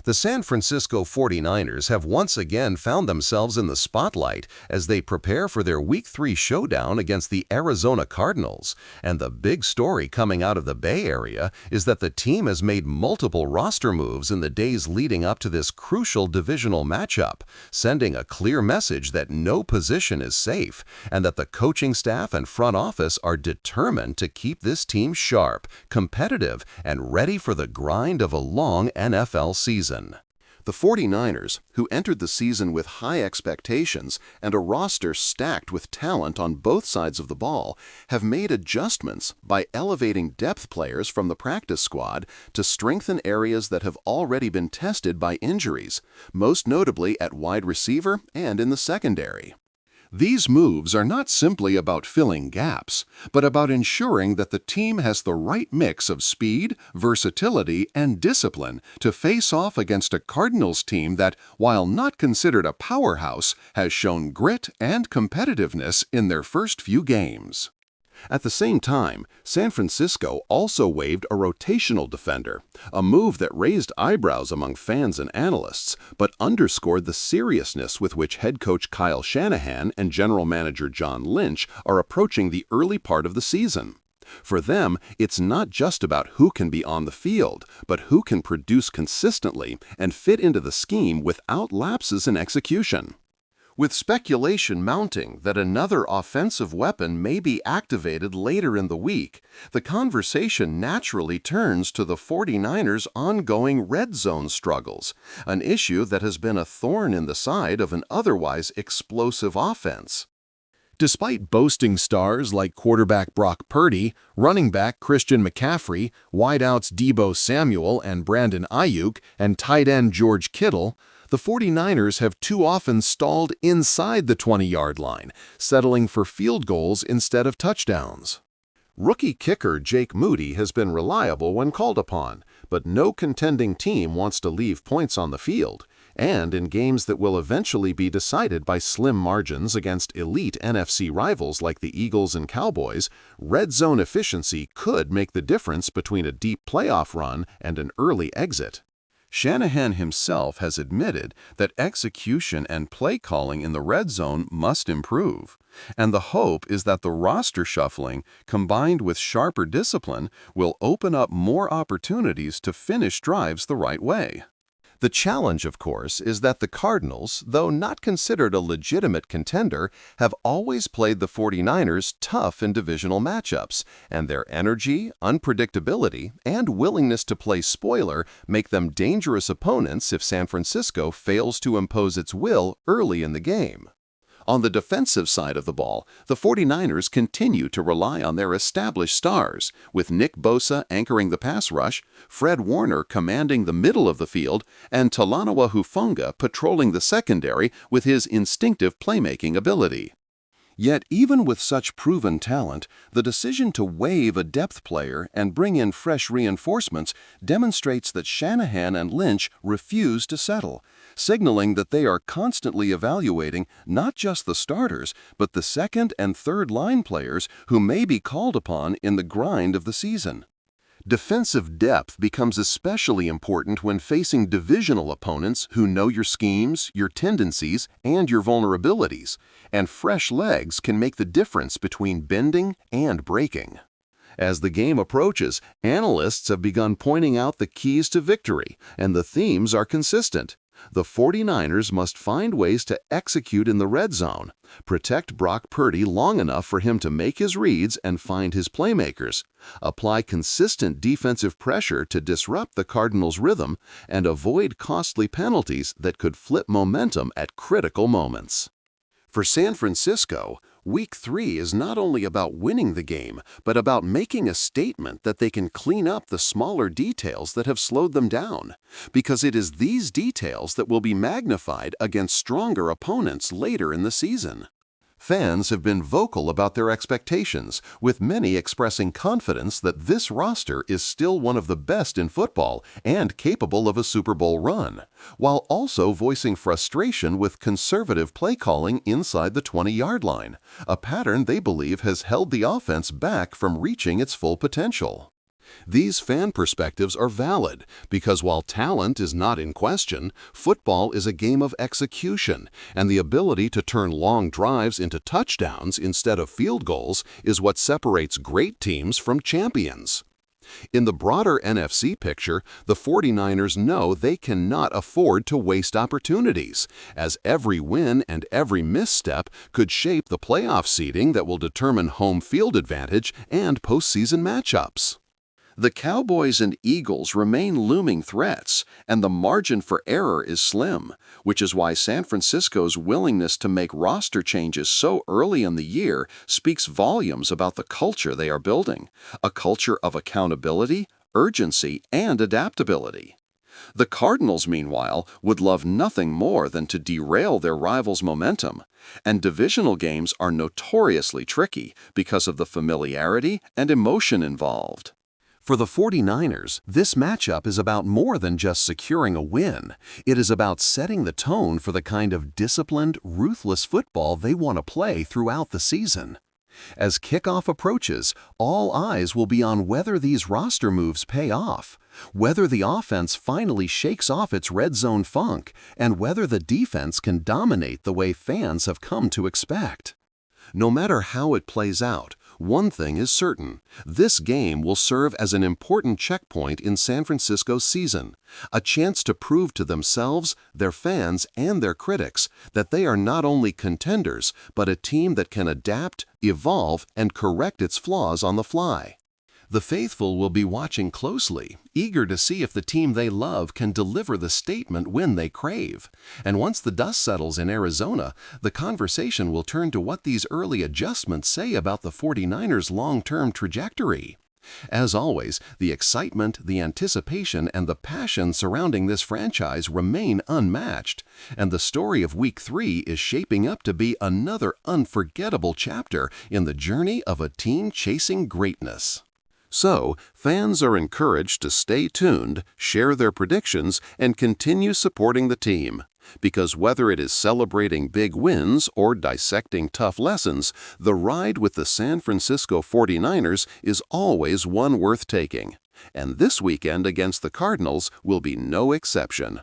The San Francisco 49ers have once again found themselves in the spotlight as they prepare for their Week 3 showdown against the Arizona Cardinals. And the big story coming out of the Bay Area is that the team has made multiple roster moves in the days leading up to this crucial divisional matchup, sending a clear message that no position is safe and that the coaching staff and front office are determined to keep this team sharp, competitive, and ready for the grind of a long NFL season. The 49ers, who entered the season with high expectations and a roster stacked with talent on both sides of the ball, have made adjustments by elevating depth players from the practice squad to strengthen areas that have already been tested by injuries, most notably at wide receiver and in the secondary. These moves are not simply about filling gaps, but about ensuring that the team has the right mix of speed, versatility, and discipline to face off against a Cardinals team that, while not considered a powerhouse, has shown grit and competitiveness in their first few games. At the same time, San Francisco also waived a rotational defender, a move that raised eyebrows among fans and analysts, but underscored the seriousness with which head coach Kyle Shanahan and general manager John Lynch are approaching the early part of the season. For them, it's not just about who can be on the field, but who can produce consistently and fit into the scheme without lapses in execution. With speculation mounting that another offensive weapon may be activated later in the week, the conversation naturally turns to the 49ers' ongoing red zone struggles, an issue that has been a thorn in the side of an otherwise explosive offense. Despite boasting stars like quarterback Brock Purdy, running back Christian McCaffrey, wideouts Deebo Samuel and Brandon Aiyuk, and tight end George Kittle, the 49ers have too often stalled inside the 20-yard line, settling for field goals instead of touchdowns. Rookie kicker Jake Moody has been reliable when called upon, but no contending team wants to leave points on the field. And in games that will eventually be decided by slim margins against elite NFC rivals like the Eagles and Cowboys, red zone efficiency could make the difference between a deep playoff run and an early exit. Shanahan himself has admitted that execution and play calling in the red zone must improve, and the hope is that the roster shuffling, combined with sharper discipline, will open up more opportunities to finish drives the right way. The challenge, of course, is that the Cardinals, though not considered a legitimate contender, have always played the 49ers tough in divisional matchups, and their energy, unpredictability, and willingness to play spoiler make them dangerous opponents if San Francisco fails to impose its will early in the game. On the defensive side of the ball, the 49ers continue to rely on their established stars, with Nick Bosa anchoring the pass rush, Fred Warner commanding the middle of the field, and Talanoa Hufanga patrolling the secondary with his instinctive playmaking ability. Yet even with such proven talent, the decision to waive a depth player and bring in fresh reinforcements demonstrates that Shanahan and Lynch refuse to settle, signaling that they are constantly evaluating not just the starters, but the second and third line players who may be called upon in the grind of the season. Defensive depth becomes especially important when facing divisional opponents who know your schemes, your tendencies, and your vulnerabilities, and fresh legs can make the difference between bending and breaking. As the game approaches, analysts have begun pointing out the keys to victory, and the themes are consistent. The 49ers must find ways to execute in the red zone, protect Brock Purdy long enough for him to make his reads and find his playmakers, apply consistent defensive pressure to disrupt the Cardinals' rhythm, and avoid costly penalties that could flip momentum at critical moments. For San Francisco, Week 3 is not only about winning the game, but about making a statement that they can clean up the smaller details that have slowed them down, because it is these details that will be magnified against stronger opponents later in the season. Fans have been vocal about their expectations, with many expressing confidence that this roster is still one of the best in football and capable of a Super Bowl run, while also voicing frustration with conservative play calling inside the 20-yard line, a pattern they believe has held the offense back from reaching its full potential. These fan perspectives are valid because while talent is not in question, football is a game of execution, and the ability to turn long drives into touchdowns instead of field goals is what separates great teams from champions. In the broader NFC picture, the 49ers know they cannot afford to waste opportunities, as every win and every misstep could shape the playoff seeding that will determine home field advantage and postseason matchups. The Cowboys and Eagles remain looming threats, and the margin for error is slim, which is why San Francisco's willingness to make roster changes so early in the year speaks volumes about the culture they are building, a culture of accountability, urgency, and adaptability. The Cardinals, meanwhile, would love nothing more than to derail their rivals' momentum, and divisional games are notoriously tricky because of the familiarity and emotion involved. For the 49ers, this matchup is about more than just securing a win. It is about setting the tone for the kind of disciplined, ruthless football they want to play throughout the season. As kickoff approaches, all eyes will be on whether these roster moves pay off, whether the offense finally shakes off its red zone funk, and whether the defense can dominate the way fans have come to expect. No matter how it plays out, one thing is certain: this game will serve as an important checkpoint in San Francisco's season, a chance to prove to themselves, their fans, and their critics that they are not only contenders, but a team that can adapt, evolve, and correct its flaws on the fly. The faithful will be watching closely, eager to see if the team they love can deliver the statement win they crave. And once the dust settles in Arizona, the conversation will turn to what these early adjustments say about the 49ers' long-term trajectory. As always, the excitement, the anticipation, and the passion surrounding this franchise remain unmatched, and the story of Week 3 is shaping up to be another unforgettable chapter in the journey of a team chasing greatness. So, fans are encouraged to stay tuned, share their predictions, and continue supporting the team. Because whether it is celebrating big wins or dissecting tough lessons, the ride with the San Francisco 49ers is always one worth taking. And this weekend against the Cardinals will be no exception.